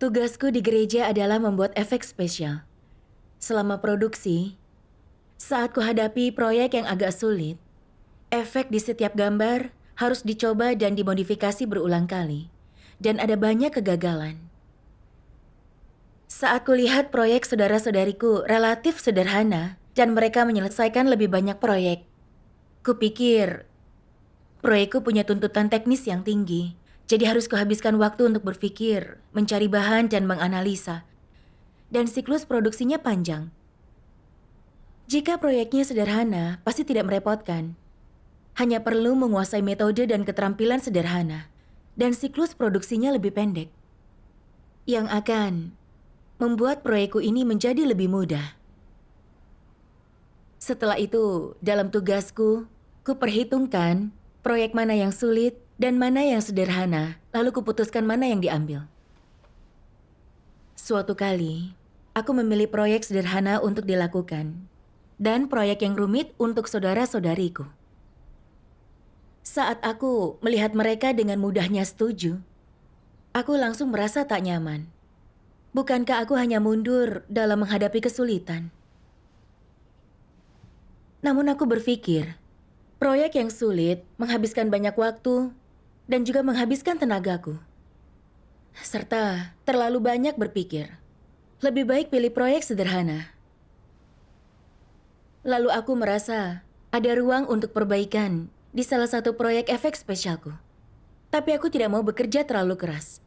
Tugasku di gereja adalah membuat efek spesial. Selama produksi, saat kuhadapi proyek yang agak sulit, efek di setiap gambar harus dicoba dan dimodifikasi berulang kali. Dan ada banyak kegagalan. Saat kulihat proyek saudara-saudariku relatif sederhana dan mereka menyelesaikan lebih banyak proyek, kupikir proyekku punya tuntutan teknis yang tinggi. Jadi harus kuhabiskan waktu untuk berpikir, mencari bahan dan menganalisa. Dan siklus produksinya panjang. Jika proyeknya sederhana, pasti tidak merepotkan. Hanya perlu menguasai metode dan keterampilan sederhana. Dan siklus produksinya lebih pendek. Yang akan membuat proyekku ini menjadi lebih mudah. Setelah itu, dalam tugasku, kuperhitungkan proyek mana yang sulit dan mana yang sederhana, lalu kuputuskan mana yang diambil. Suatu kali, aku memilih proyek sederhana untuk dilakukan, dan proyek yang rumit untuk saudara-saudariku. Saat aku melihat mereka dengan mudahnya setuju, aku langsung merasa tak nyaman. Bukankah aku hanya mundur dalam menghadapi kesulitan? Namun aku berpikir, proyek yang sulit menghabiskan banyak waktu dan juga menghabiskan tenagaku. Serta terlalu banyak berpikir. Lebih baik pilih proyek sederhana. Lalu aku merasa ada ruang untuk perbaikan di salah satu proyek efek spesialku. Tapi aku tidak mau bekerja terlalu keras.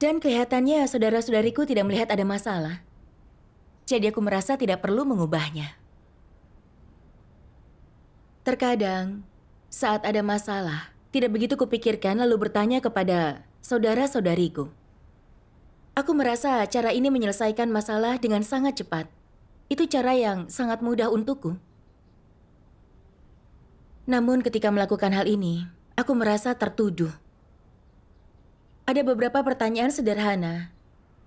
Dan kelihatannya saudara-saudariku tidak melihat ada masalah. Jadi aku merasa tidak perlu mengubahnya. Terkadang, saat ada masalah, tidak begitu kupikirkan lalu bertanya kepada saudara-saudariku. Aku merasa cara ini menyelesaikan masalah dengan sangat cepat. Itu cara yang sangat mudah untukku. Namun ketika melakukan hal ini, aku merasa tertuduh. Ada beberapa pertanyaan sederhana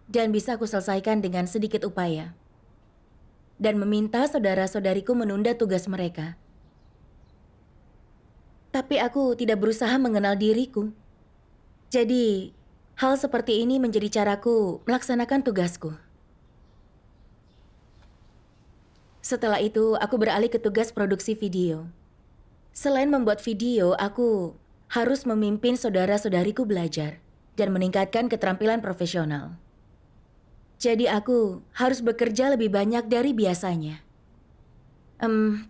dan bisa aku selesaikan dengan sedikit upaya. Dan meminta saudara-saudariku menunda tugas mereka. Tapi aku tidak berusaha mengenal diriku. Jadi, hal seperti ini menjadi caraku melaksanakan tugasku. Setelah itu, aku beralih ke tugas produksi video. Selain membuat video, aku harus memimpin saudara-saudariku belajar dan meningkatkan keterampilan profesional. Jadi aku harus bekerja lebih banyak dari biasanya.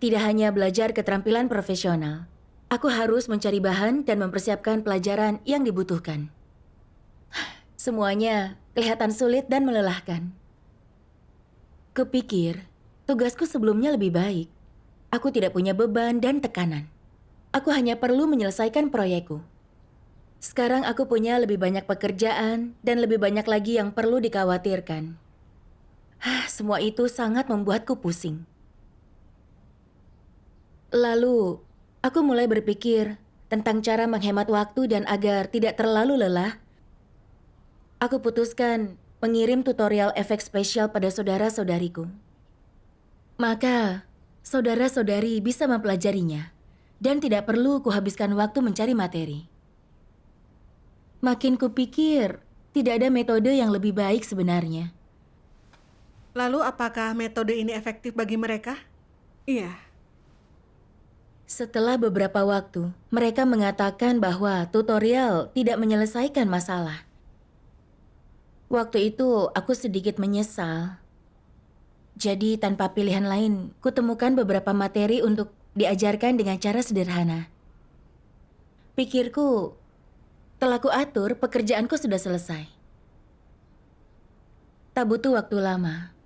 Tidak hanya belajar keterampilan profesional, aku harus mencari bahan dan mempersiapkan pelajaran yang dibutuhkan. Semuanya kelihatan sulit dan melelahkan. Kupikir, tugasku sebelumnya lebih baik. Aku tidak punya beban dan tekanan. Aku hanya perlu menyelesaikan proyekku. Sekarang aku punya lebih banyak pekerjaan dan lebih banyak lagi yang perlu dikhawatirkan. Semua itu sangat membuatku pusing. Lalu, aku mulai berpikir tentang cara menghemat waktu dan agar tidak terlalu lelah. Aku putuskan mengirim tutorial efek spesial pada saudara-saudariku. Maka, saudara-saudari bisa mempelajarinya dan tidak perlu kuhabiskan waktu mencari materi. Makin kupikir, tidak ada metode yang lebih baik sebenarnya. Lalu apakah metode ini efektif bagi mereka? Iya, Setelah beberapa waktu, mereka mengatakan bahwa tutorial tidak menyelesaikan masalah. Waktu itu, aku sedikit menyesal. Jadi, tanpa pilihan lain, kutemukan beberapa materi untuk diajarkan dengan cara sederhana. Pikirku, telah kuatur, pekerjaanku sudah selesai. Tak butuh waktu lama.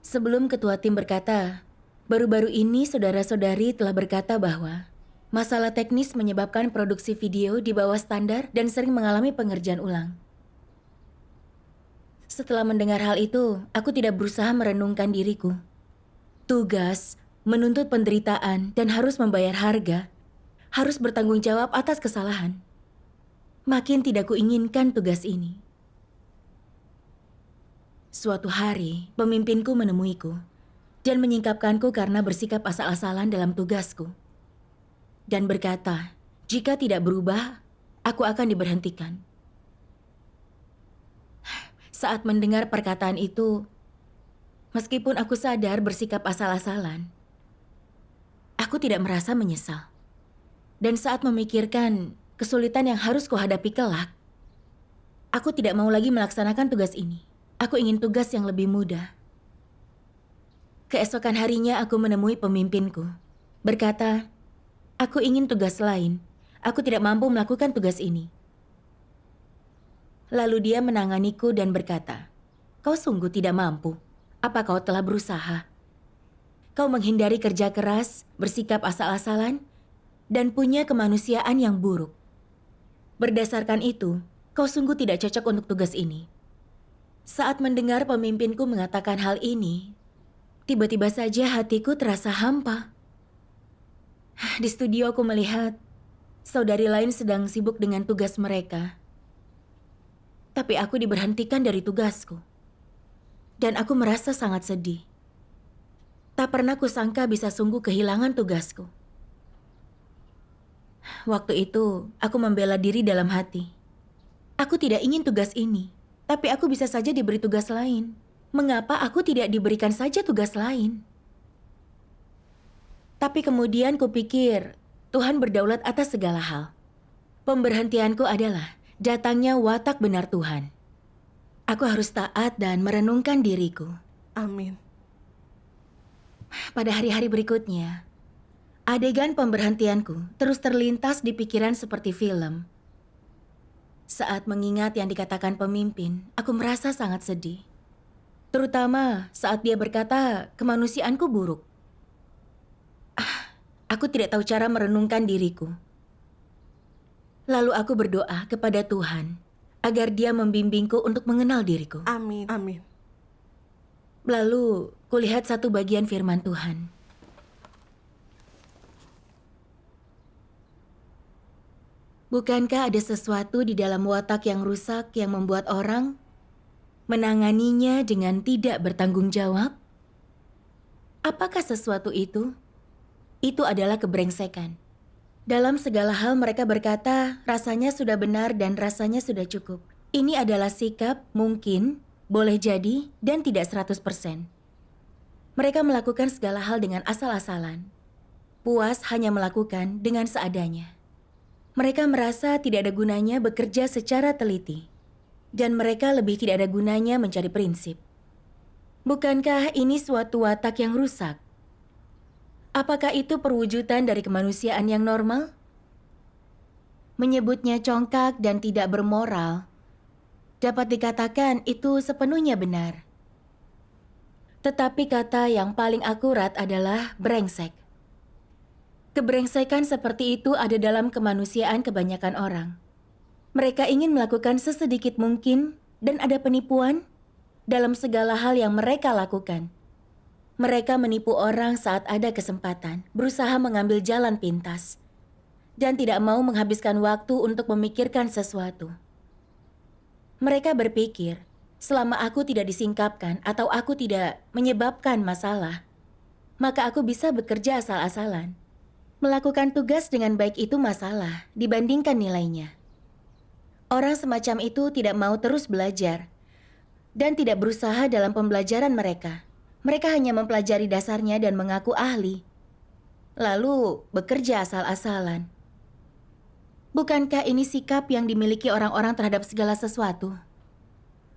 Sebelum ketua tim berkata, baru-baru ini saudara-saudari telah berkata bahwa masalah teknis menyebabkan produksi video di bawah standar dan sering mengalami pengerjaan ulang. Setelah mendengar hal itu, aku tidak berusaha merenungkan diriku. Tugas menuntut penderitaan dan harus membayar harga, harus bertanggung jawab atas kesalahan. Makin tidak kuinginkan tugas ini. Suatu hari, pemimpinku menemuiku dan menyingkapkanku karena bersikap asal-asalan dalam tugasku. Dan berkata, jika tidak berubah, aku akan diberhentikan. Saat mendengar perkataan itu, meskipun aku sadar bersikap asal-asalan, aku tidak merasa menyesal. Dan saat memikirkan kesulitan yang harus kuhadapi kelak, aku tidak mau lagi melaksanakan tugas ini. Aku ingin tugas yang lebih mudah. Keesokan harinya aku menemui pemimpinku. Berkata, aku ingin tugas lain. Aku tidak mampu melakukan tugas ini. Lalu dia menanganiku dan berkata, kau sungguh tidak mampu. Apa kau telah berusaha? Kau menghindari kerja keras, bersikap asal-asalan, dan punya kemanusiaan yang buruk. Berdasarkan itu, kau sungguh tidak cocok untuk tugas ini. Saat mendengar pemimpinku mengatakan hal ini, tiba-tiba saja hatiku terasa hampa. Di studio aku melihat saudari lain sedang sibuk dengan tugas mereka. Tapi aku diberhentikan dari tugasku. Dan aku merasa sangat sedih. Tak pernah kusangka bisa sungguh kehilangan tugasku. Waktu itu, aku membela diri dalam hati. Aku tidak ingin tugas ini, tapi aku bisa saja diberi tugas lain. Mengapa aku tidak diberikan saja tugas lain? Tapi kemudian kupikir, Tuhan berdaulat atas segala hal. Pemberhentianku adalah datangnya watak benar Tuhan. Aku harus taat dan merenungkan diriku. Amin. Pada hari-hari berikutnya, adegan pemberhentianku terus terlintas di pikiran seperti film. Saat mengingat yang dikatakan pemimpin, aku merasa sangat sedih. Terutama saat dia berkata kemanusiaanku buruk. Aku tidak tahu cara merenungkan diriku. Lalu aku berdoa kepada Tuhan agar Dia membimbingku untuk mengenal diriku. Amin. Amin. Lalu kulihat satu bagian firman Tuhan. Bukankah ada sesuatu di dalam watak yang rusak yang membuat orang menanganinya dengan tidak bertanggung jawab? Apakah sesuatu itu? Itu adalah kebrengsekan. Dalam segala hal mereka berkata, rasanya sudah benar dan rasanya sudah cukup. Ini adalah sikap, mungkin, boleh jadi, dan tidak 100%. Mereka melakukan segala hal dengan asal-asalan. Puas hanya melakukan dengan seadanya. Mereka merasa tidak ada gunanya bekerja secara teliti. Dan mereka lebih tidak ada gunanya mencari prinsip. Bukankah ini suatu watak yang rusak? Apakah itu perwujudan dari kemanusiaan yang normal? Menyebutnya congkak dan tidak bermoral, dapat dikatakan itu sepenuhnya benar. Tetapi kata yang paling akurat adalah brengsek. Kebrengsekan seperti itu ada dalam kemanusiaan kebanyakan orang. Mereka ingin melakukan sesedikit mungkin dan ada penipuan dalam segala hal yang mereka lakukan. Mereka menipu orang saat ada kesempatan, berusaha mengambil jalan pintas, dan tidak mau menghabiskan waktu untuk memikirkan sesuatu. Mereka berpikir, selama aku tidak disingkapkan atau aku tidak menyebabkan masalah, maka aku bisa bekerja asal-asalan. Melakukan tugas dengan baik itu masalah dibandingkan nilainya. Orang semacam itu tidak mau terus belajar dan tidak berusaha dalam pembelajaran mereka. Mereka hanya mempelajari dasarnya dan mengaku ahli. Lalu bekerja asal-asalan. Bukankah ini sikap yang dimiliki orang-orang terhadap segala sesuatu?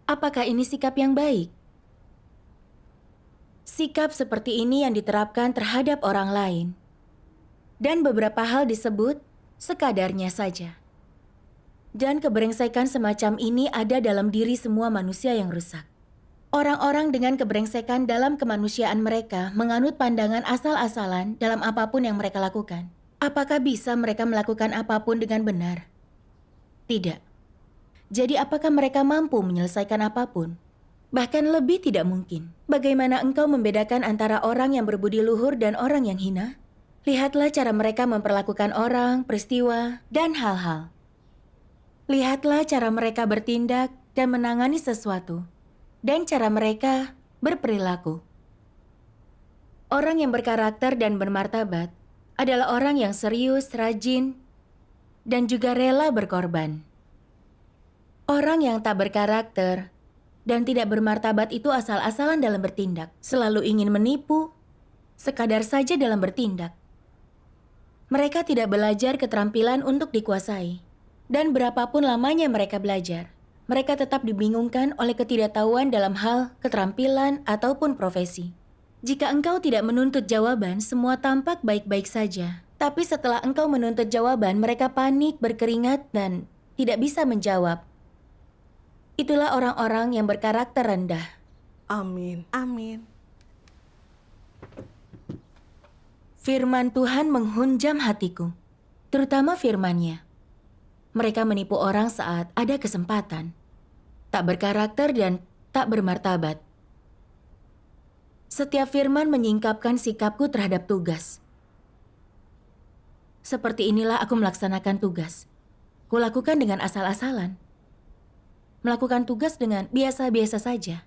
Apakah ini sikap yang baik? Sikap seperti ini yang diterapkan terhadap orang lain. Dan beberapa hal disebut sekadarnya saja. Dan kebrengsekan semacam ini ada dalam diri semua manusia yang rusak. Orang-orang dengan kebrengsekan dalam kemanusiaan mereka menganut pandangan asal-asalan dalam apapun yang mereka lakukan. Apakah bisa mereka melakukan apapun dengan benar? Tidak. Jadi apakah mereka mampu menyelesaikan apapun? Bahkan lebih tidak mungkin. Bagaimana engkau membedakan antara orang yang berbudi luhur dan orang yang hina? Lihatlah cara mereka memperlakukan orang, peristiwa, dan hal-hal. Lihatlah cara mereka bertindak dan menangani sesuatu. Dan cara mereka berperilaku. Orang yang berkarakter dan bermartabat adalah orang yang serius, rajin, dan juga rela berkorban. Orang yang tak berkarakter dan tidak bermartabat itu asal-asalan dalam bertindak, selalu ingin menipu, sekadar saja dalam bertindak. Mereka tidak belajar keterampilan untuk dikuasai. Dan berapapun lamanya mereka belajar, mereka tetap dibingungkan oleh ketidaktahuan dalam hal keterampilan ataupun profesi. Jika engkau tidak menuntut jawaban, semua tampak baik-baik saja. Tapi setelah engkau menuntut jawaban, mereka panik, berkeringat, dan tidak bisa menjawab. Itulah orang-orang yang berkarakter rendah. Amin. Amin. Firman Tuhan menghunjam hatiku, terutama firman-Nya. Mereka menipu orang saat ada kesempatan, tak berkarakter dan tak bermartabat. Setiap firman menyingkapkan sikapku terhadap tugas. Seperti inilah aku melaksanakan tugas. Kulakukan dengan asal-asalan. Melakukan tugas dengan biasa-biasa saja.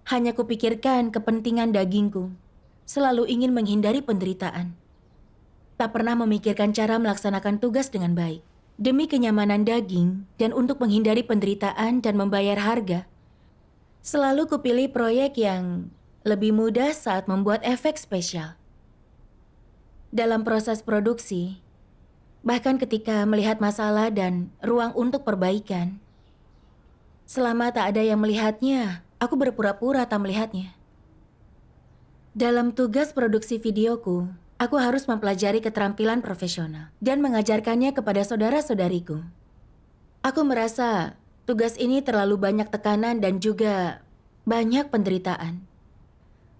Hanya kupikirkan kepentingan dagingku. Selalu ingin menghindari penderitaan. Tak pernah memikirkan cara melaksanakan tugas dengan baik. Demi kenyamanan daging dan untuk menghindari penderitaan dan membayar harga, selalu kupilih proyek yang lebih mudah saat membuat efek spesial. Dalam proses produksi, bahkan ketika melihat masalah dan ruang untuk perbaikan, selama tak ada yang melihatnya, aku berpura-pura tak melihatnya. Dalam tugas produksi videoku, aku harus mempelajari keterampilan profesional dan mengajarkannya kepada saudara-saudariku. Aku merasa tugas ini terlalu banyak tekanan dan juga banyak penderitaan.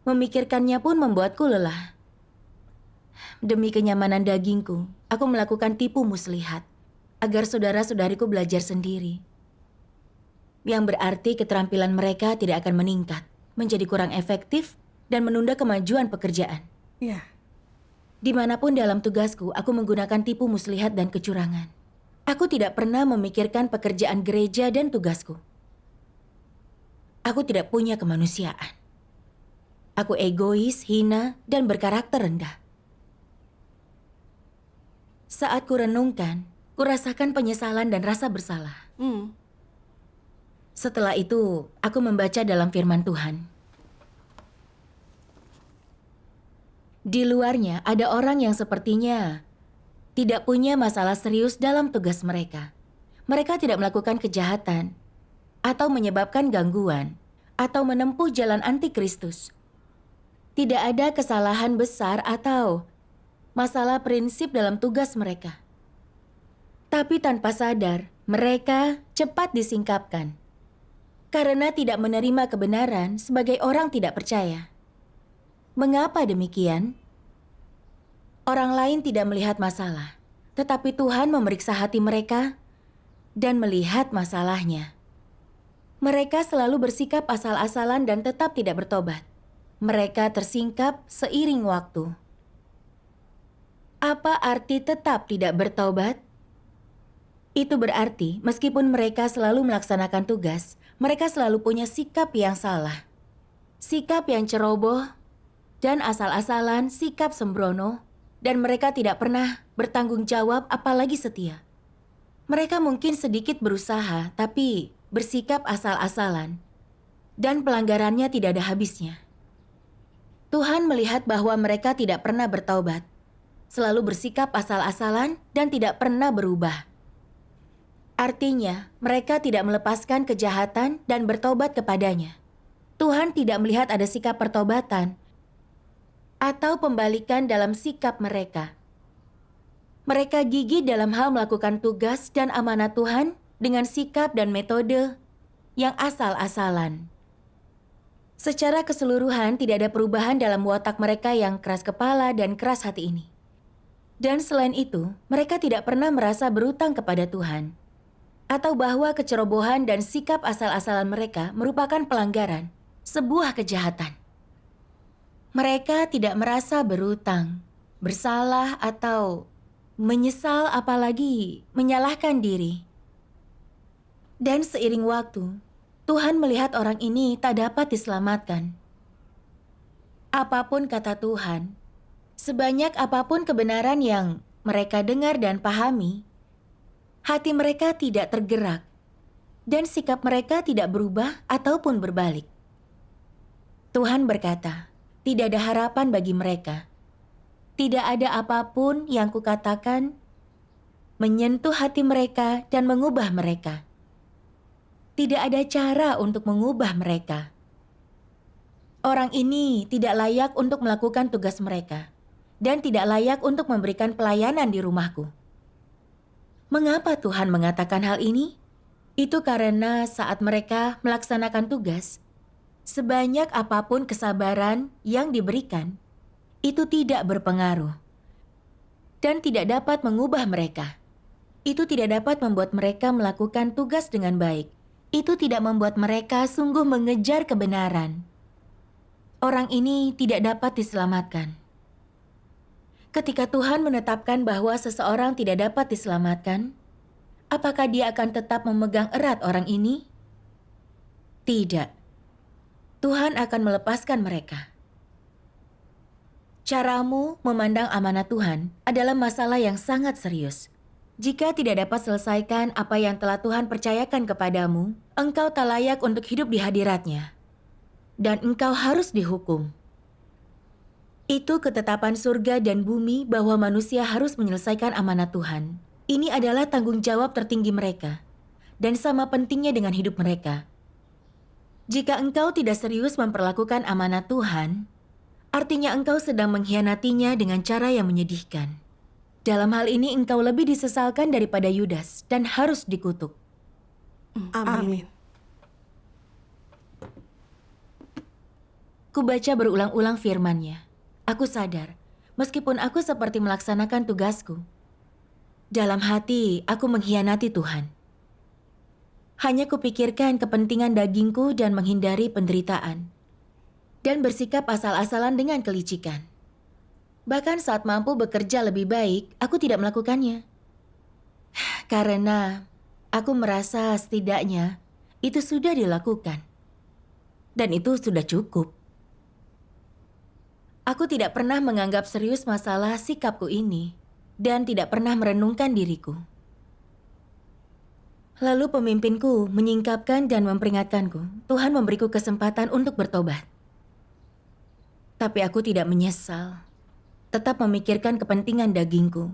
Memikirkannya pun membuatku lelah. Demi kenyamanan dagingku, aku melakukan tipu muslihat agar saudara-saudariku belajar sendiri. Yang berarti keterampilan mereka tidak akan meningkat, menjadi kurang efektif, dan menunda kemajuan pekerjaan. Ya. Dimanapun dalam tugasku, aku menggunakan tipu muslihat dan kecurangan. Aku tidak pernah memikirkan pekerjaan gereja dan tugasku. Aku tidak punya kemanusiaan. Aku egois, hina, dan berkarakter rendah. Saat kurenungkan, kurasakan penyesalan dan rasa bersalah. Setelah itu, aku membaca dalam firman Tuhan. Di luarnya ada orang yang sepertinya tidak punya masalah serius dalam tugas mereka. Mereka tidak melakukan kejahatan atau menyebabkan gangguan atau menempuh jalan antikristus. Tidak ada kesalahan besar atau masalah prinsip dalam tugas mereka. Tapi tanpa sadar, mereka cepat disingkapkan karena tidak menerima kebenaran sebagai orang tidak percaya. Mengapa demikian? Orang lain tidak melihat masalah, tetapi Tuhan memeriksa hati mereka dan melihat masalahnya. Mereka selalu bersikap asal-asalan dan tetap tidak bertobat. Mereka tersingkap seiring waktu. Apa arti tetap tidak bertobat? Itu berarti meskipun mereka selalu melaksanakan tugas, mereka selalu punya sikap yang salah. Sikap yang ceroboh dan asal-asalan, sikap sembrono, dan mereka tidak pernah bertanggung jawab apalagi setia. Mereka mungkin sedikit berusaha, tapi bersikap asal-asalan, dan pelanggarannya tidak ada habisnya. Tuhan melihat bahwa mereka tidak pernah bertaubat, selalu bersikap asal-asalan, dan tidak pernah berubah. Artinya, mereka tidak melepaskan kejahatan dan bertobat kepadanya. Tuhan tidak melihat ada sikap pertobatan atau pembalikan dalam sikap mereka. Mereka gigih dalam hal melakukan tugas dan amanat Tuhan dengan sikap dan metode yang asal-asalan. Secara keseluruhan tidak ada perubahan dalam watak mereka yang keras kepala dan keras hati ini. Dan selain itu, mereka tidak pernah merasa berutang kepada Tuhan, atau bahwa kecerobohan dan sikap asal-asalan mereka merupakan pelanggaran, sebuah kejahatan. Mereka tidak merasa berutang, bersalah, atau menyesal, apalagi menyalahkan diri. Dan seiring waktu, Tuhan melihat orang ini tak dapat diselamatkan. Apapun kata Tuhan, sebanyak apapun kebenaran yang mereka dengar dan pahami, hati mereka tidak tergerak. dan sikap mereka tidak berubah ataupun berbalik. Tuhan berkata, tidak ada harapan bagi mereka. Tidak ada apapun yang kukatakan menyentuh hati mereka dan mengubah mereka. Tidak ada cara untuk mengubah mereka. Orang ini tidak layak untuk melakukan tugas mereka dan tidak layak untuk memberikan pelayanan di rumahku. Mengapa Tuhan mengatakan hal ini? Itu karena saat mereka melaksanakan tugas, sebanyak apapun kesabaran yang diberikan, itu tidak berpengaruh dan tidak dapat mengubah mereka. Itu tidak dapat membuat mereka melakukan tugas dengan baik. Itu tidak membuat mereka sungguh mengejar kebenaran. Orang ini tidak dapat diselamatkan. Ketika Tuhan menetapkan bahwa seseorang tidak dapat diselamatkan, apakah dia akan tetap memegang erat orang ini? Tidak. Tuhan akan melepaskan mereka. Caramu memandang amanat Tuhan adalah masalah yang sangat serius. Jika tidak dapat selesaikan apa yang telah Tuhan percayakan kepadamu, engkau tak layak untuk hidup di hadirat-Nya. Dan engkau harus dihukum. Itu ketetapan surga dan bumi bahwa manusia harus menyelesaikan amanat Tuhan. Ini adalah tanggung jawab tertinggi mereka. Dan sama pentingnya dengan hidup mereka. Jika engkau tidak serius memperlakukan amanat Tuhan, artinya engkau sedang mengkhianatinya dengan cara yang menyedihkan. Dalam hal ini engkau lebih disesalkan daripada Yudas dan harus dikutuk. Amin. Kubaca berulang-ulang firman-Nya. Aku sadar, meskipun aku seperti melaksanakan tugasku, dalam hati aku mengkhianati Tuhan. Hanya kupikirkan kepentingan dagingku dan menghindari penderitaan. Dan bersikap asal-asalan dengan kelicikan. Bahkan saat mampu bekerja lebih baik, aku tidak melakukannya. Karena aku merasa setidaknya itu sudah dilakukan. Dan itu sudah cukup. Aku tidak pernah menganggap serius masalah sikapku ini dan tidak pernah merenungkan diriku. Lalu pemimpinku menyingkapkan dan memperingatkanku. Tuhan memberiku kesempatan untuk bertobat. Tapi aku tidak menyesal. Tetap memikirkan kepentingan dagingku.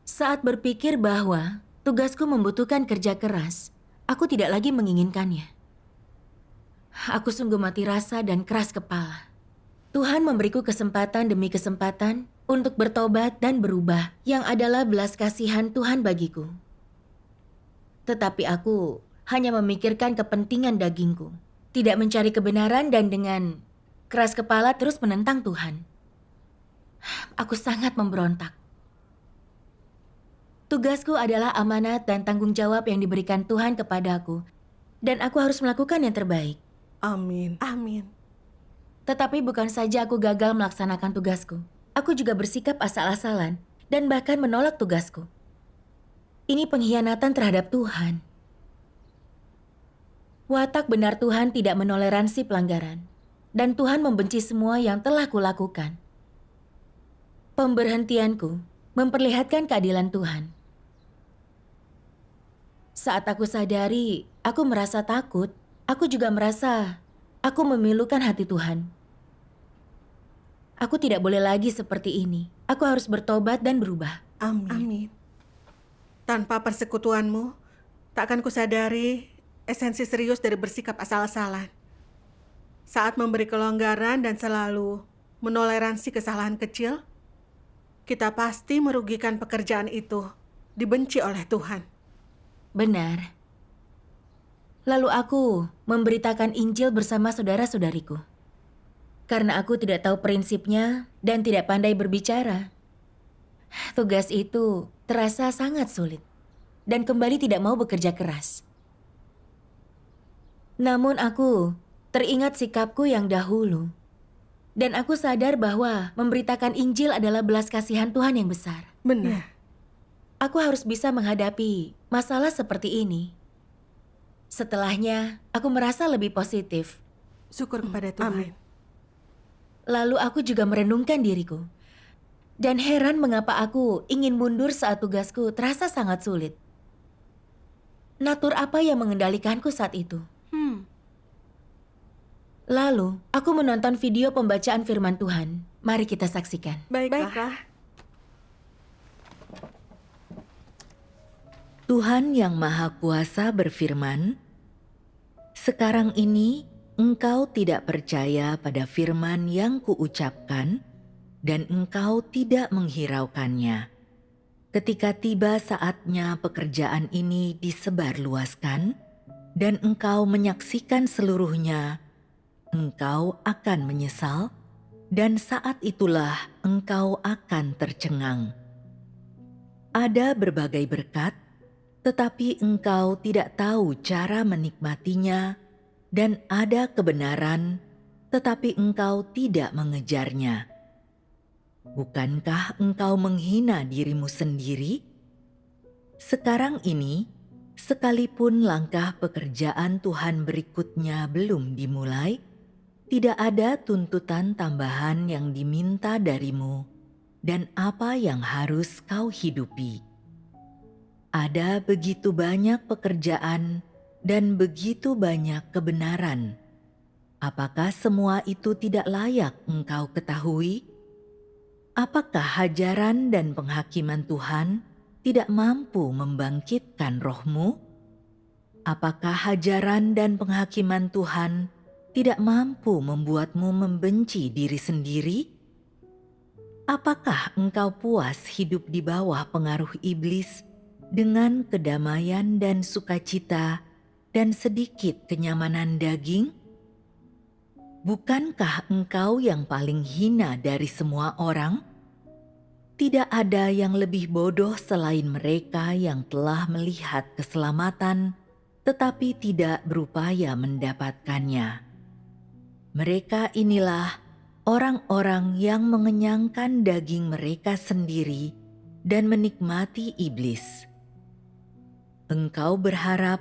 Saat berpikir bahwa tugasku membutuhkan kerja keras, aku tidak lagi menginginkannya. Aku sungguh mati rasa dan keras kepala. Tuhan memberiku kesempatan demi kesempatan untuk bertobat dan berubah, yang adalah belas kasihan Tuhan bagiku. Tetapi aku hanya memikirkan kepentingan dagingku, tidak mencari kebenaran dan dengan keras kepala terus menentang Tuhan. Aku sangat memberontak. Tugasku adalah amanat dan tanggung jawab yang diberikan Tuhan kepadaku, dan aku harus melakukan yang terbaik. Amin. Amin. Tetapi bukan saja aku gagal melaksanakan tugasku, aku juga bersikap asal-asalan dan bahkan menolak tugasku. Ini pengkhianatan terhadap Tuhan. Watak benar Tuhan tidak menoleransi pelanggaran, dan Tuhan membenci semua yang telah kulakukan. Pemberhentianku memperlihatkan keadilan Tuhan. Saat aku sadari, aku merasa takut. Aku juga merasa aku memilukan hati Tuhan. Aku tidak boleh lagi seperti ini. Aku harus bertobat dan berubah. Amin. Amin. Tanpa persekutuanmu, takkan kusadari esensi serius dari bersikap asal-asalan. Saat memberi kelonggaran dan selalu menoleransi kesalahan kecil, kita pasti merugikan pekerjaan itu, dibenci oleh Tuhan. Benar. Lalu aku memberitakan Injil bersama saudara-saudariku. Karena aku tidak tahu prinsipnya dan tidak pandai berbicara. Tugas itu terasa sangat sulit dan kembali tidak mau bekerja keras. Namun aku teringat sikapku yang dahulu. Dan aku sadar bahwa memberitakan Injil adalah belas kasihan Tuhan yang besar. Benar. Aku harus bisa menghadapi masalah seperti ini. Setelahnya, aku merasa lebih positif. Syukur kepada Tuhan. Amin. Lalu aku juga merenungkan diriku. Dan heran mengapa aku ingin mundur saat tugasku terasa sangat sulit. Natur apa yang mengendalikanku saat itu? Hmm, Lalu, aku menonton video pembacaan firman Tuhan. Mari kita saksikan. baiklah. Tuhan yang Maha Kuasa berfirman, "Sekarang ini engkau tidak percaya pada firman yang kuucapkan, dan engkau tidak menghiraukannya. Ketika tiba saatnya pekerjaan ini disebarluaskan, dan engkau menyaksikan seluruhnya, engkau akan menyesal, dan saat itulah engkau akan tercengang. Ada berbagai berkat, tetapi engkau tidak tahu cara menikmatinya, dan ada kebenaran, tetapi engkau tidak mengejarnya. Bukankah engkau menghina dirimu sendiri? Sekarang ini, sekalipun langkah pekerjaan Tuhan berikutnya belum dimulai, tidak ada tuntutan tambahan yang diminta darimu dan apa yang harus kau hidupi. Ada begitu banyak pekerjaan dan begitu banyak kebenaran. Apakah semua itu tidak layak engkau ketahui? Apakah hajaran dan penghakiman Tuhan tidak mampu membangkitkan rohmu? Apakah hajaran dan penghakiman Tuhan tidak mampu membuatmu membenci diri sendiri? Apakah engkau puas hidup di bawah pengaruh iblis dengan kedamaian dan sukacita dan sedikit kenyamanan daging? Bukankah engkau yang paling hina dari semua orang? Tidak ada yang lebih bodoh selain mereka yang telah melihat keselamatan tetapi tidak berupaya mendapatkannya. Mereka inilah orang-orang yang mengenyangkan daging mereka sendiri dan menikmati iblis. Engkau berharap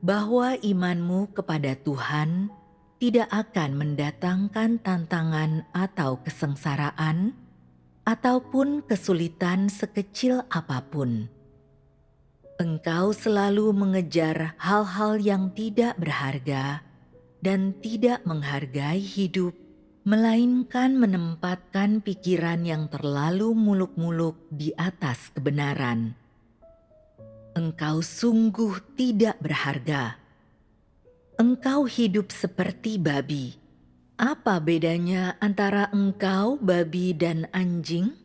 bahwa imanmu kepada Tuhan tidak akan mendatangkan tantangan atau kesengsaraan, ataupun kesulitan sekecil apapun. Engkau selalu mengejar hal-hal yang tidak berharga dan tidak menghargai hidup, melainkan menempatkan pikiran yang terlalu muluk-muluk di atas kebenaran. Engkau sungguh tidak berharga. Engkau hidup seperti babi. Apa bedanya antara engkau, babi, dan anjing?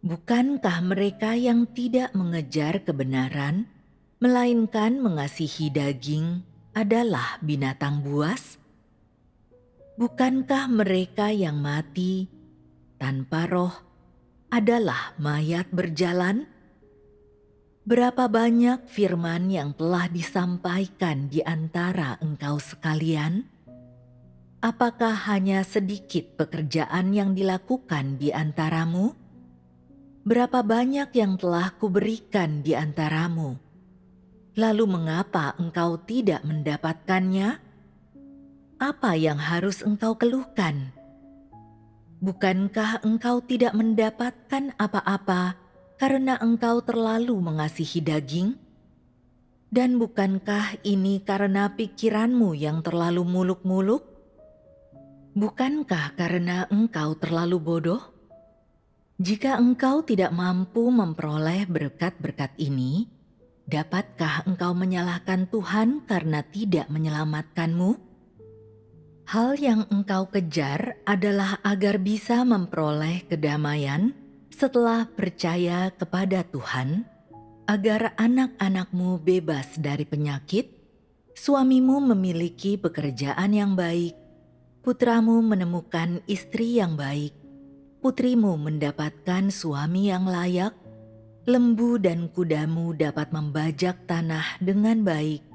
Bukankah mereka yang tidak mengejar kebenaran, melainkan mengasihi daging, adalah binatang buas? Bukankah mereka yang mati tanpa roh adalah mayat berjalan? Berapa banyak firman yang telah disampaikan di antara engkau sekalian? Apakah hanya sedikit pekerjaan yang dilakukan di antaramu? Berapa banyak yang telah kuberikan di antaramu? Lalu mengapa engkau tidak mendapatkannya? Apa yang harus engkau keluhkan? Bukankah engkau tidak mendapatkan apa-apa karena engkau terlalu mengasihi daging? Dan bukankah ini karena pikiranmu yang terlalu muluk-muluk? Bukankah karena engkau terlalu bodoh? Jika engkau tidak mampu memperoleh berkat-berkat ini, dapatkah engkau menyalahkan Tuhan karena tidak menyelamatkanmu? Hal yang engkau kejar adalah agar bisa memperoleh kedamaian setelah percaya kepada Tuhan, agar anak-anakmu bebas dari penyakit, suamimu memiliki pekerjaan yang baik, putramu menemukan istri yang baik, putrimu mendapatkan suami yang layak, lembu dan kudamu dapat membajak tanah dengan baik,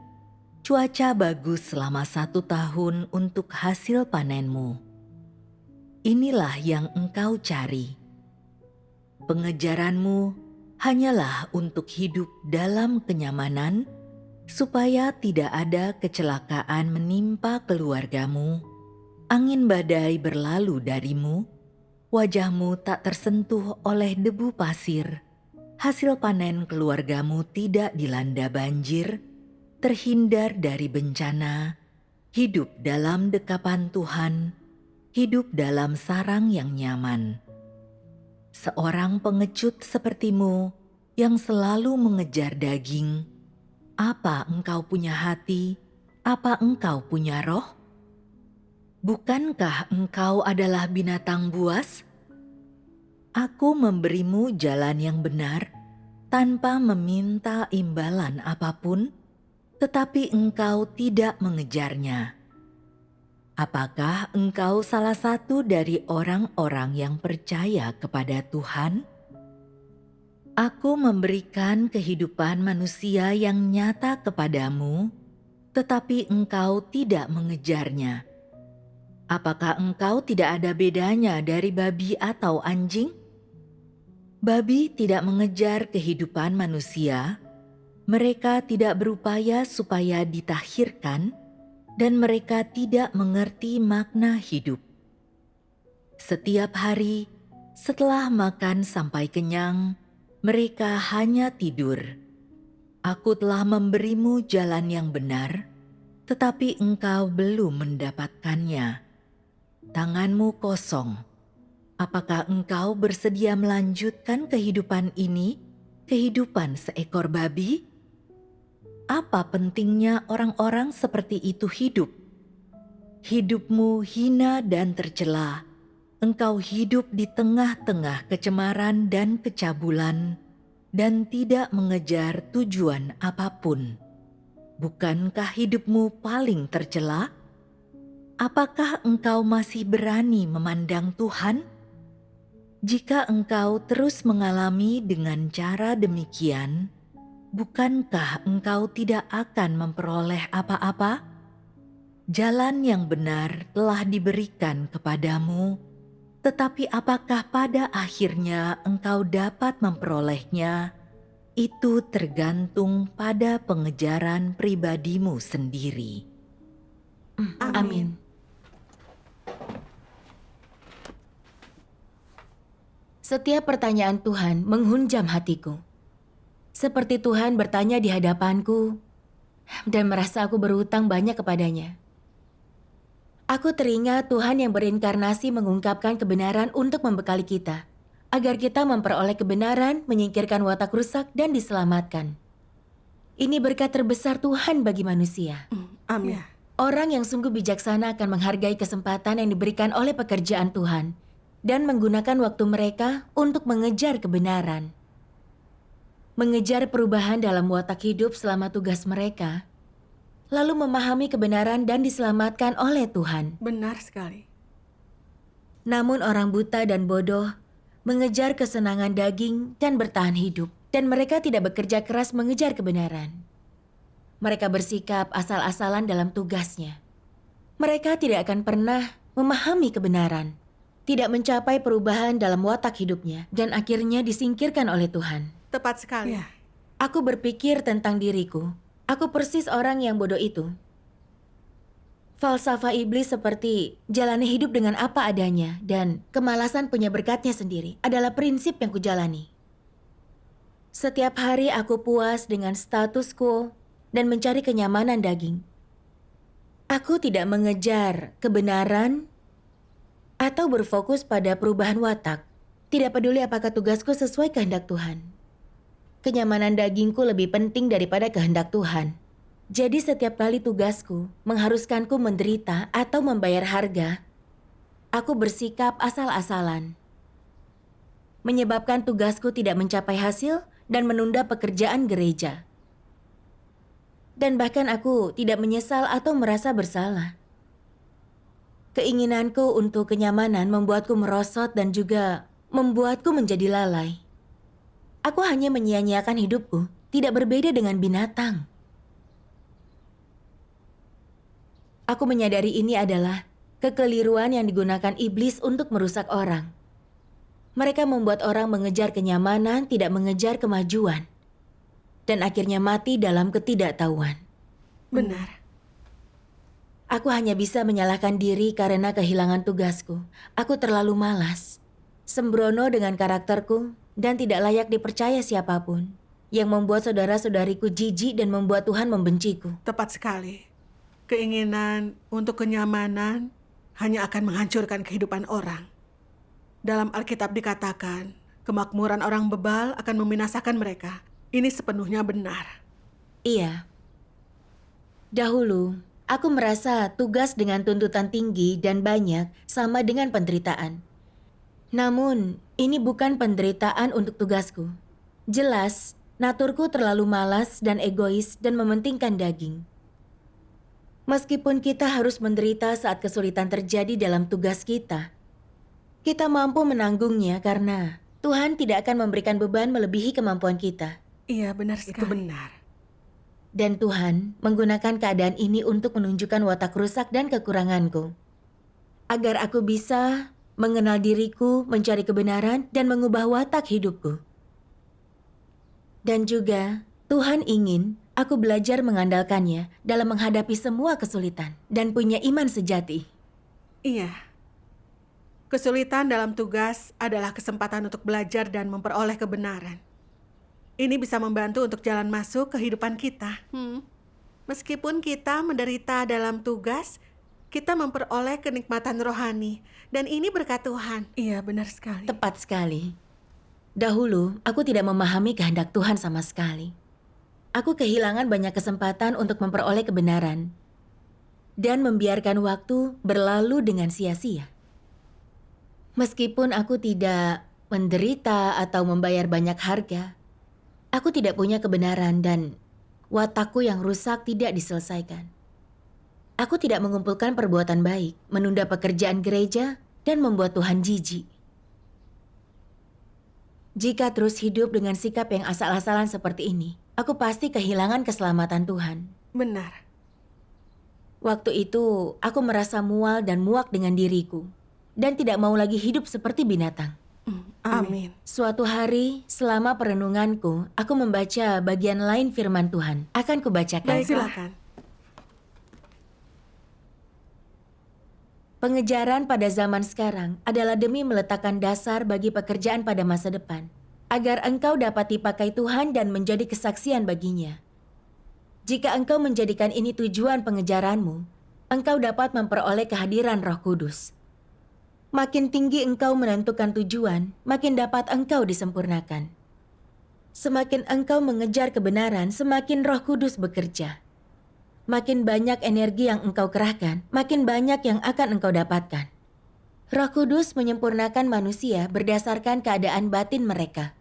cuaca bagus selama 1 tahun untuk hasil panenmu. Inilah yang engkau cari. Pengejaranmu hanyalah untuk hidup dalam kenyamanan, supaya tidak ada kecelakaan menimpa keluargamu, angin badai berlalu darimu, wajahmu tak tersentuh oleh debu pasir, hasil panen keluargamu tidak dilanda banjir, terhindar dari bencana, hidup dalam dekapan Tuhan, hidup dalam sarang yang nyaman. Seorang pengecut sepertimu yang selalu mengejar daging, apa engkau punya hati? Apa engkau punya roh? Bukankah engkau adalah binatang buas? Aku memberimu jalan yang benar tanpa meminta imbalan apapun, tetapi engkau tidak mengejarnya. Apakah engkau salah satu dari orang-orang yang percaya kepada Tuhan? Aku memberikan kehidupan manusia yang nyata kepadamu, tetapi engkau tidak mengejarnya. Apakah engkau tidak ada bedanya dari babi atau anjing? Babi tidak mengejar kehidupan manusia, mereka tidak berupaya supaya ditahirkan, dan mereka tidak mengerti makna hidup. Setiap hari, setelah makan sampai kenyang, mereka hanya tidur. Aku telah memberimu jalan yang benar, tetapi engkau belum mendapatkannya. Tanganmu kosong. Apakah engkau bersedia melanjutkan kehidupan ini, kehidupan seekor babi? Apa pentingnya orang-orang seperti itu hidup? Hidupmu hina dan tercela. Engkau hidup di tengah-tengah kecemaran dan kecabulan, dan tidak mengejar tujuan apapun. Bukankah hidupmu paling tercela? Apakah engkau masih berani memandang Tuhan? Jika engkau terus mengalami dengan cara demikian, bukankah engkau tidak akan memperoleh apa-apa? Jalan yang benar telah diberikan kepadamu, tetapi apakah pada akhirnya engkau dapat memperolehnya? Itu tergantung pada pengejaran pribadimu sendiri. Amin. Setiap pertanyaan Tuhan menghunjam hatiku. Seperti Tuhan bertanya di hadapanku dan merasa aku berhutang banyak kepadanya. Aku teringat Tuhan yang berinkarnasi mengungkapkan kebenaran untuk membekali kita, agar kita memperoleh kebenaran, menyingkirkan watak rusak, dan diselamatkan. Ini berkat terbesar Tuhan bagi manusia. Amin. Orang yang sungguh bijaksana akan menghargai kesempatan yang diberikan oleh pekerjaan Tuhan dan menggunakan waktu mereka untuk mengejar kebenaran. Mengejar perubahan dalam watak hidup selama tugas mereka, lalu memahami kebenaran dan diselamatkan oleh Tuhan. Benar sekali. Namun orang buta dan bodoh mengejar kesenangan daging dan bertahan hidup, dan mereka tidak bekerja keras mengejar kebenaran. Mereka bersikap asal-asalan dalam tugasnya. Mereka tidak akan pernah memahami kebenaran, tidak mencapai perubahan dalam watak hidupnya, dan akhirnya disingkirkan oleh Tuhan. Tepat sekali. Ya. Aku berpikir tentang diriku. Aku persis orang yang bodoh itu. Falsafah iblis seperti jalani hidup dengan apa adanya dan kemalasan punya berkatnya sendiri adalah prinsip yang kujalani. Setiap hari aku puas dengan status quo dan mencari kenyamanan daging. Aku tidak mengejar kebenaran atau berfokus pada perubahan watak. Tidak peduli apakah tugasku sesuai kehendak Tuhan. Kenyamanan dagingku lebih penting daripada kehendak Tuhan. Jadi setiap kali tugasku mengharuskanku menderita atau membayar harga, aku bersikap asal-asalan. Menyebabkan tugasku tidak mencapai hasil dan menunda pekerjaan gereja. Dan bahkan aku tidak menyesal atau merasa bersalah. Keinginanku untuk kenyamanan membuatku merosot dan juga membuatku menjadi lalai. Aku hanya menyia-nyiakan hidupku, tidak berbeda dengan binatang. Aku menyadari ini adalah kekeliruan yang digunakan iblis untuk merusak orang. Mereka membuat orang mengejar kenyamanan, tidak mengejar kemajuan. Dan akhirnya mati dalam ketidaktahuan. Benar. Aku hanya bisa menyalahkan diri karena kehilangan tugasku. Aku terlalu malas, sembrono dengan karakterku, dan tidak layak dipercaya siapapun, yang membuat saudara-saudariku jijik dan membuat Tuhan membenciku. Tepat sekali. Keinginan untuk kenyamanan hanya akan menghancurkan kehidupan orang. Dalam Alkitab dikatakan, kemakmuran orang bebal akan membinasakan mereka. Ini sepenuhnya benar. Iya. Dahulu, aku merasa tugas dengan tuntutan tinggi dan banyak sama dengan penderitaan. Namun, ini bukan penderitaan untuk tugasku. Jelas, naturku terlalu malas dan egois dan mementingkan daging. Meskipun kita harus menderita saat kesulitan terjadi dalam tugas kita mampu menanggungnya karena Tuhan tidak akan memberikan beban melebihi kemampuan kita. Iya, benar sekali. Itu benar. Dan Tuhan menggunakan keadaan ini untuk menunjukkan watak rusak dan kekuranganku. Agar aku bisa mengenal diriku, mencari kebenaran, dan mengubah watak hidupku. Dan juga Tuhan ingin aku belajar mengandalkannya dalam menghadapi semua kesulitan dan punya iman sejati. Iya. Kesulitan dalam tugas adalah kesempatan untuk belajar dan memperoleh kebenaran. Ini bisa membantu untuk jalan masuk kehidupan kita. Meskipun kita menderita dalam tugas, kita memperoleh kenikmatan rohani. Dan ini berkat Tuhan. Iya, benar sekali. Tepat sekali. Dahulu, aku tidak memahami kehendak Tuhan sama sekali. Aku kehilangan banyak kesempatan untuk memperoleh kebenaran. Dan membiarkan waktu berlalu dengan sia-sia. Meskipun aku tidak menderita atau membayar banyak harga, aku tidak punya kebenaran dan watakku yang rusak tidak diselesaikan. Aku tidak mengumpulkan perbuatan baik, menunda pekerjaan gereja, dan membuat Tuhan jijik. Jika terus hidup dengan sikap yang asal-asalan seperti ini, aku pasti kehilangan keselamatan Tuhan. Benar. Waktu itu, aku merasa mual dan muak dengan diriku, dan tidak mau lagi hidup seperti binatang. Amin. Suatu hari, selama perenunganku, aku membaca bagian lain firman Tuhan. Akan kubacakan. Baik, silakan. Pengejaran pada zaman sekarang adalah demi meletakkan dasar bagi pekerjaan pada masa depan, agar engkau dapat dipakai Tuhan dan menjadi kesaksian baginya. Jika engkau menjadikan ini tujuan pengejaranmu, engkau dapat memperoleh kehadiran Roh Kudus. Makin tinggi engkau menentukan tujuan, makin dapat engkau disempurnakan. Semakin engkau mengejar kebenaran, semakin Roh Kudus bekerja. Makin banyak energi yang engkau kerahkan, makin banyak yang akan engkau dapatkan. Roh Kudus menyempurnakan manusia berdasarkan keadaan batin mereka.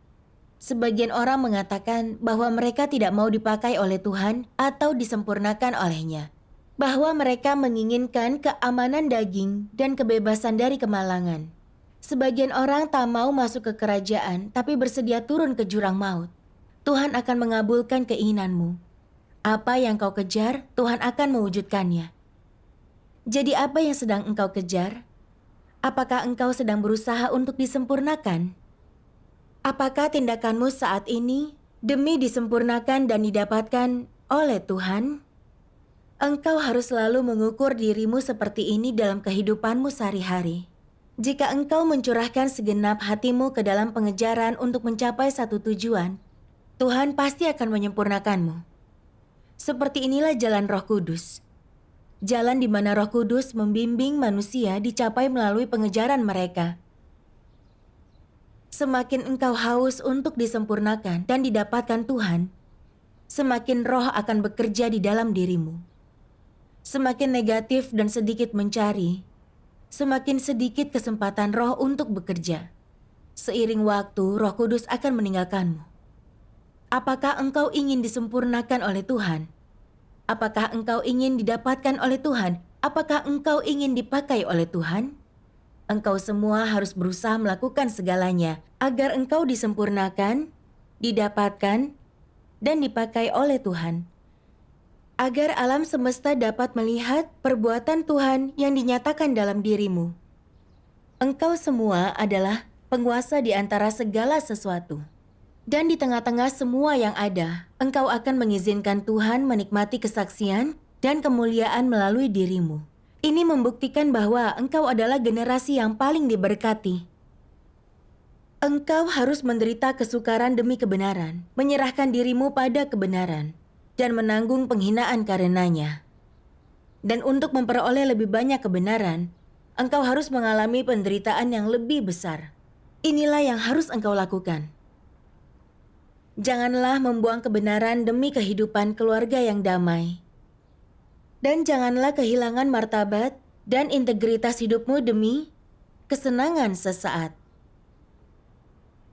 Sebagian orang mengatakan bahwa mereka tidak mau dipakai oleh Tuhan atau disempurnakan olehnya. Bahwa mereka menginginkan keamanan daging dan kebebasan dari kemalangan. Sebagian orang tak mau masuk ke kerajaan tapi bersedia turun ke jurang maut. Tuhan akan mengabulkan keinginanmu. Apa yang kau kejar, Tuhan akan mewujudkannya. Jadi apa yang sedang engkau kejar? Apakah engkau sedang berusaha untuk disempurnakan? Apakah tindakanmu saat ini demi disempurnakan dan didapatkan oleh Tuhan? Engkau harus selalu mengukur dirimu seperti ini dalam kehidupanmu sehari-hari. Jika engkau mencurahkan segenap hatimu ke dalam pengejaran untuk mencapai satu tujuan, Tuhan pasti akan menyempurnakanmu. Seperti inilah jalan Roh Kudus. Jalan di mana Roh Kudus membimbing manusia dicapai melalui pengejaran mereka. Semakin engkau haus untuk disempurnakan dan didapatkan Tuhan, semakin Roh akan bekerja di dalam dirimu. Semakin negatif dan sedikit mencari, semakin sedikit kesempatan Roh untuk bekerja. Seiring waktu, Roh Kudus akan meninggalkanmu. Apakah engkau ingin disempurnakan oleh Tuhan? Apakah engkau ingin didapatkan oleh Tuhan? Apakah engkau ingin dipakai oleh Tuhan? Engkau semua harus berusaha melakukan segalanya agar engkau disempurnakan, didapatkan, dan dipakai oleh Tuhan. Agar alam semesta dapat melihat perbuatan Tuhan yang dinyatakan dalam dirimu. Engkau semua adalah penguasa di antara segala sesuatu. Dan di tengah-tengah semua yang ada, engkau akan mengizinkan Tuhan menikmati kesaksian dan kemuliaan melalui dirimu. Ini membuktikan bahwa engkau adalah generasi yang paling diberkati. Engkau harus menderita kesukaran demi kebenaran, menyerahkan dirimu pada kebenaran, dan menanggung penghinaan karenanya. Dan untuk memperoleh lebih banyak kebenaran, engkau harus mengalami penderitaan yang lebih besar. Inilah yang harus engkau lakukan. Janganlah membuang kebenaran demi kehidupan keluarga yang damai. Dan janganlah kehilangan martabat dan integritas hidupmu demi kesenangan sesaat.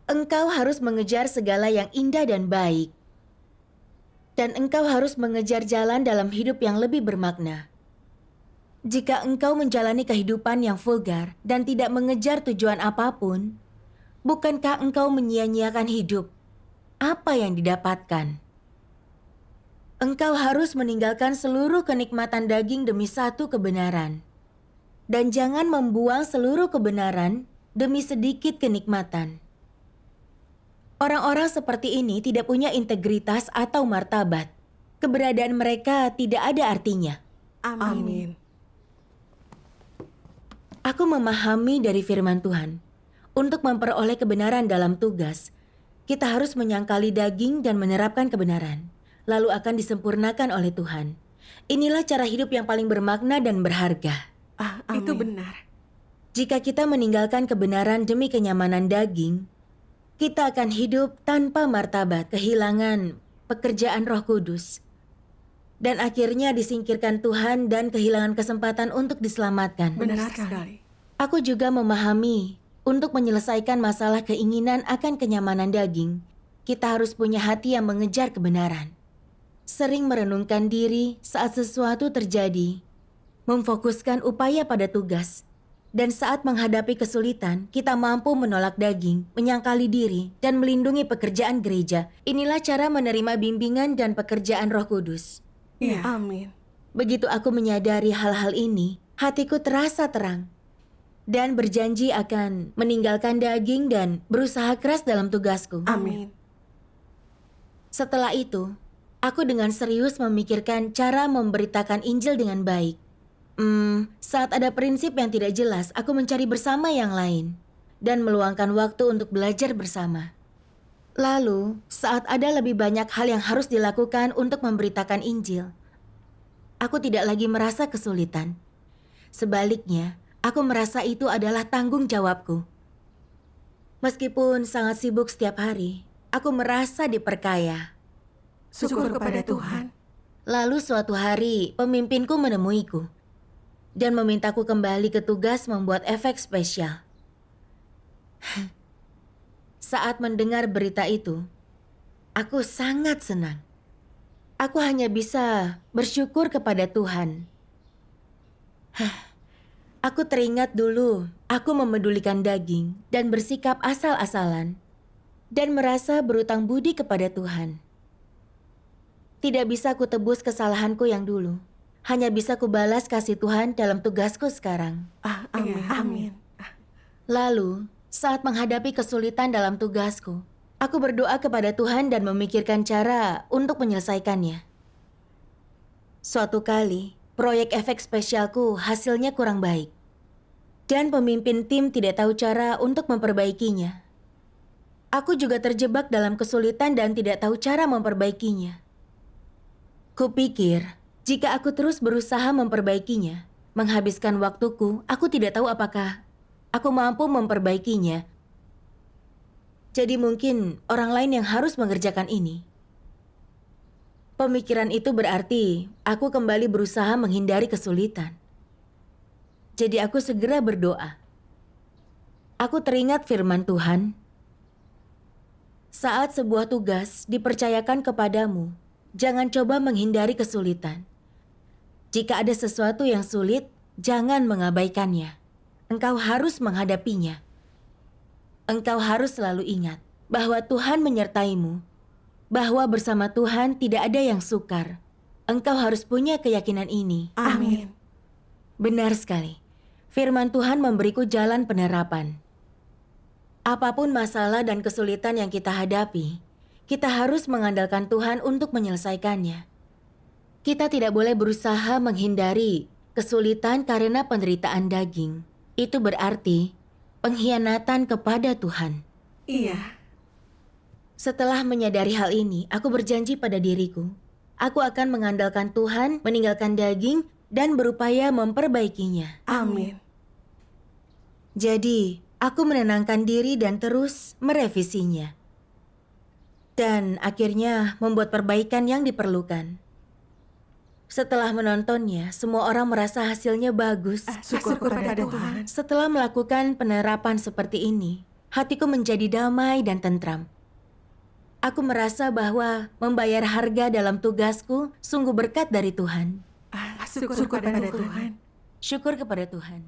Engkau harus mengejar segala yang indah dan baik. Dan engkau harus mengejar jalan dalam hidup yang lebih bermakna. Jika engkau menjalani kehidupan yang vulgar dan tidak mengejar tujuan apapun, bukankah engkau menyia-nyiakan hidup? Apa yang didapatkan? Engkau harus meninggalkan seluruh kenikmatan daging demi satu kebenaran. Dan jangan membuang seluruh kebenaran demi sedikit kenikmatan. Orang-orang seperti ini tidak punya integritas atau martabat. Keberadaan mereka tidak ada artinya. Amin. Aku memahami dari firman Tuhan, untuk memperoleh kebenaran dalam tugas, kita harus menyangkali daging dan menerapkan kebenaran, lalu akan disempurnakan oleh Tuhan. Inilah cara hidup yang paling bermakna dan berharga. Itu benar. Jika kita meninggalkan kebenaran demi kenyamanan daging, kita akan hidup tanpa martabat, kehilangan pekerjaan Roh Kudus, dan akhirnya disingkirkan Tuhan dan kehilangan kesempatan untuk diselamatkan. Benar sekali. Aku juga memahami, untuk menyelesaikan masalah keinginan akan kenyamanan daging, kita harus punya hati yang mengejar kebenaran. Sering merenungkan diri saat sesuatu terjadi, memfokuskan upaya pada tugas, dan saat menghadapi kesulitan, kita mampu menolak daging, menyangkali diri, dan melindungi pekerjaan gereja. Inilah cara menerima bimbingan dan pekerjaan Roh Kudus. Ya. Amin. Begitu aku menyadari hal-hal ini, hatiku terasa terang dan berjanji akan meninggalkan daging dan berusaha keras dalam tugasku. Amin. Setelah itu, aku dengan serius memikirkan cara memberitakan Injil dengan baik. Saat ada prinsip yang tidak jelas, aku mencari bersama yang lain dan meluangkan waktu untuk belajar bersama. Lalu, saat ada lebih banyak hal yang harus dilakukan untuk memberitakan Injil, aku tidak lagi merasa kesulitan. Sebaliknya, aku merasa itu adalah tanggung jawabku. Meskipun sangat sibuk setiap hari, aku merasa diperkaya. Syukur kepada Tuhan. Lalu suatu hari, pemimpinku menemuiku dan memintaku kembali ke tugas membuat efek spesial. Saat mendengar berita itu, aku sangat senang. Aku hanya bisa bersyukur kepada Tuhan. Aku teringat dulu, aku memedulikan daging dan bersikap asal-asalan dan merasa berutang budi kepada Tuhan. Tidak bisa kutebus kesalahanku yang dulu. Hanya bisa kubalas kasih Tuhan dalam tugasku sekarang. Amin. Lalu, saat menghadapi kesulitan dalam tugasku, aku berdoa kepada Tuhan dan memikirkan cara untuk menyelesaikannya. Suatu kali, proyek efek spesialku hasilnya kurang baik. Dan pemimpin tim tidak tahu cara untuk memperbaikinya. Aku juga terjebak dalam kesulitan dan tidak tahu cara memperbaikinya. Kupikir, jika aku terus berusaha memperbaikinya, menghabiskan waktuku, aku tidak tahu apakah aku mampu memperbaikinya. Jadi mungkin orang lain yang harus mengerjakan ini. Pemikiran itu berarti aku kembali berusaha menghindari kesulitan. Jadi aku segera berdoa. Aku teringat firman Tuhan. Saat sebuah tugas dipercayakan kepadamu, jangan coba menghindari kesulitan. Jika ada sesuatu yang sulit, jangan mengabaikannya. Engkau harus menghadapinya. Engkau harus selalu ingat bahwa Tuhan menyertaimu, bahwa bersama Tuhan tidak ada yang sukar. Engkau harus punya keyakinan ini. Amin. Benar sekali. Firman Tuhan memberiku jalan penerapan. Apapun masalah dan kesulitan yang kita hadapi, kita harus mengandalkan Tuhan untuk menyelesaikannya. Kita tidak boleh berusaha menghindari kesulitan karena penderitaan daging. Itu berarti pengkhianatan kepada Tuhan. Iya. Setelah menyadari hal ini, aku berjanji pada diriku. Aku akan mengandalkan Tuhan, meninggalkan daging, dan berupaya memperbaikinya. Amin. Jadi, aku menenangkan diri dan terus merevisinya. Dan akhirnya membuat perbaikan yang diperlukan. Setelah menontonnya, semua orang merasa hasilnya bagus. Syukur pada Tuhan. Setelah melakukan penerapan seperti ini, hatiku menjadi damai dan tentram. Aku merasa bahwa membayar harga dalam tugasku sungguh berkat dari Tuhan. Syukur pada Tuhan. Syukur kepada Tuhan.